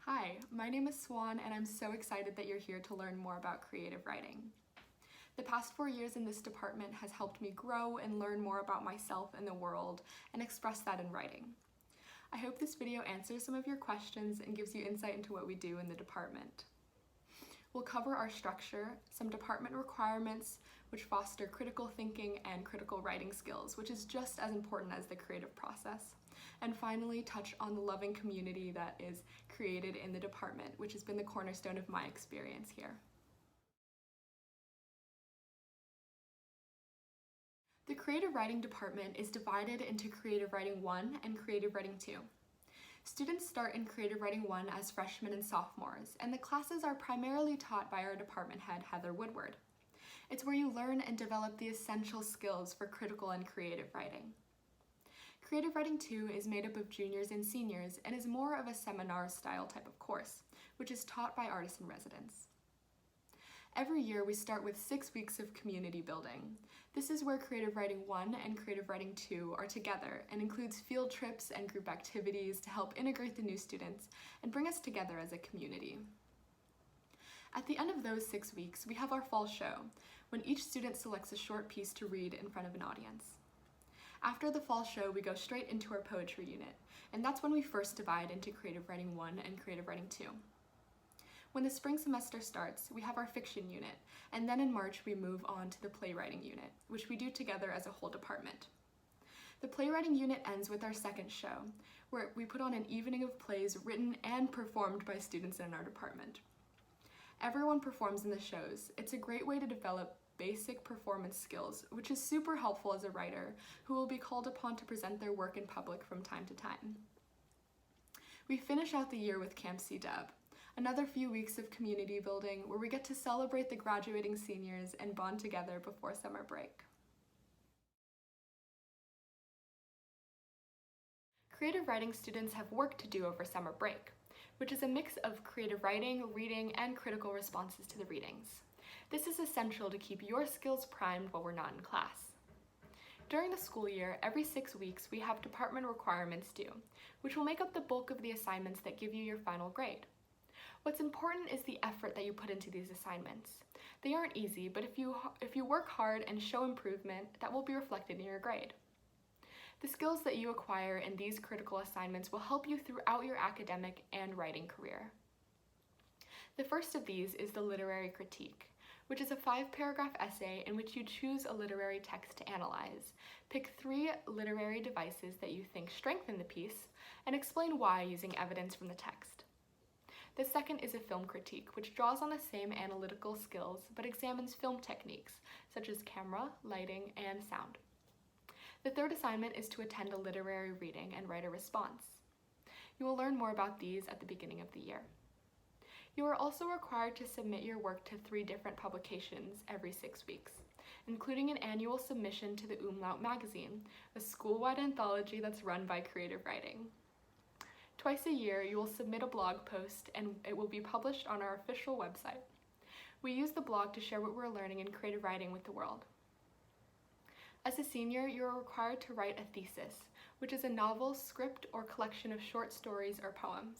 Hi, my name is Swan and I'm so excited that you're here to learn more about creative writing. The past 4 years in this department has helped me grow and learn more about myself and the world and express that in writing. I hope this video answers some of your questions and gives you insight into what we do in the department. We'll cover our structure, some department requirements which foster critical thinking and critical writing skills, which is just as important as the creative process. And finally, touch on the loving community that is created in the department, which has been the cornerstone of my experience here. The Creative Writing department is divided into Creative Writing 1 and Creative Writing 2. Students start in Creative Writing 1 as freshmen and sophomores, and the classes are primarily taught by our department head, Heather Woodward. It's where you learn and develop the essential skills for critical and creative writing. Creative Writing 2 is made up of juniors and seniors and is more of a seminar-style type of course, which is taught by artists in residence. Every year we start with 6 weeks of community building. This is where Creative Writing 1 and Creative Writing 2 are together and includes field trips and group activities to help integrate the new students and bring us together as a community. At the end of those 6 weeks, we have our fall show, when each student selects a short piece to read in front of an audience. After the fall show, we go straight into our poetry unit, and that's when we first divide into Creative Writing 1 and Creative Writing 2. When the spring semester starts, we have our fiction unit, and then in March we move on to the playwriting unit, which we do together as a whole department. The playwriting unit ends with our second show, where we put on an evening of plays written and performed by students in our department. Everyone performs in the shows. It's a great way to develop basic performance skills, which is super helpful as a writer who will be called upon to present their work in public from time to time. We finish out the year with Camp C-Dub, another few weeks of community building where we get to celebrate the graduating seniors and bond together before summer break. Creative writing students have work to do over summer break, which is a mix of creative writing, reading, and critical responses to the readings. This is essential to keep your skills primed while we're not in class. During the school year, every 6 weeks, we have department requirements due, which will make up the bulk of the assignments that give you your final grade. What's important is the effort that you put into these assignments. They aren't easy, but if you work hard and show improvement, that will be reflected in your grade. The skills that you acquire in these critical assignments will help you throughout your academic and writing career. The first of these is the literary critique, which is a 5-paragraph essay in which you choose a literary text to analyze, pick 3 literary devices that you think strengthen the piece, and explain why using evidence from the text. The second is a film critique, which draws on the same analytical skills but examines film techniques, such as camera, lighting, and sound. The third assignment is to attend a literary reading and write a response. You will learn more about these at the beginning of the year. You are also required to submit your work to 3 different publications every 6 weeks, including an annual submission to the Umlaut magazine, a school-wide anthology that's run by Creative Writing. Twice a year, you will submit a blog post and it will be published on our official website. We use the blog to share what we're learning in creative writing with the world. As a senior, you are required to write a thesis, which is a novel, script, or collection of short stories or poems.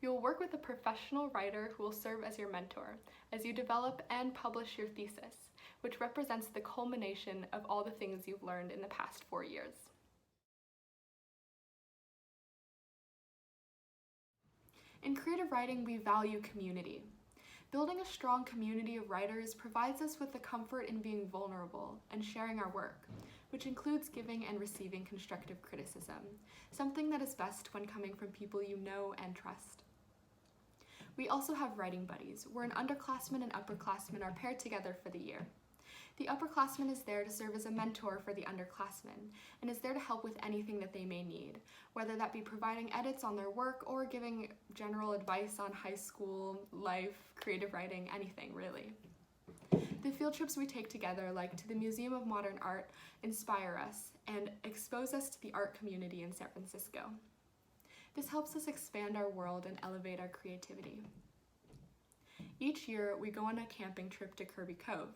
You will work with a professional writer who will serve as your mentor as you develop and publish your thesis, which represents the culmination of all the things you've learned in the past 4 years. In creative writing, we value community. Building a strong community of writers provides us with the comfort in being vulnerable and sharing our work, which includes giving and receiving constructive criticism, something that is best when coming from people you know and trust. We also have writing buddies, where an underclassman and upperclassman are paired together for the year. The upperclassman is there to serve as a mentor for the underclassmen and is there to help with anything that they may need, whether that be providing edits on their work or giving general advice on high school, life, creative writing, anything really. The field trips we take together, like to the Museum of Modern Art, inspire us and expose us to the art community in San Francisco. This helps us expand our world and elevate our creativity. Each year, we go on a camping trip to Kirby Cove,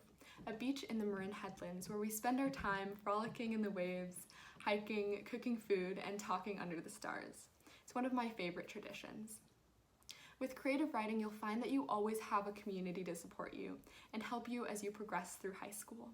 a beach in the Marin Headlands where we spend our time frolicking in the waves, hiking, cooking food, and talking under the stars. It's one of my favorite traditions. With creative writing, you'll find that you always have a community to support you and help you as you progress through high school.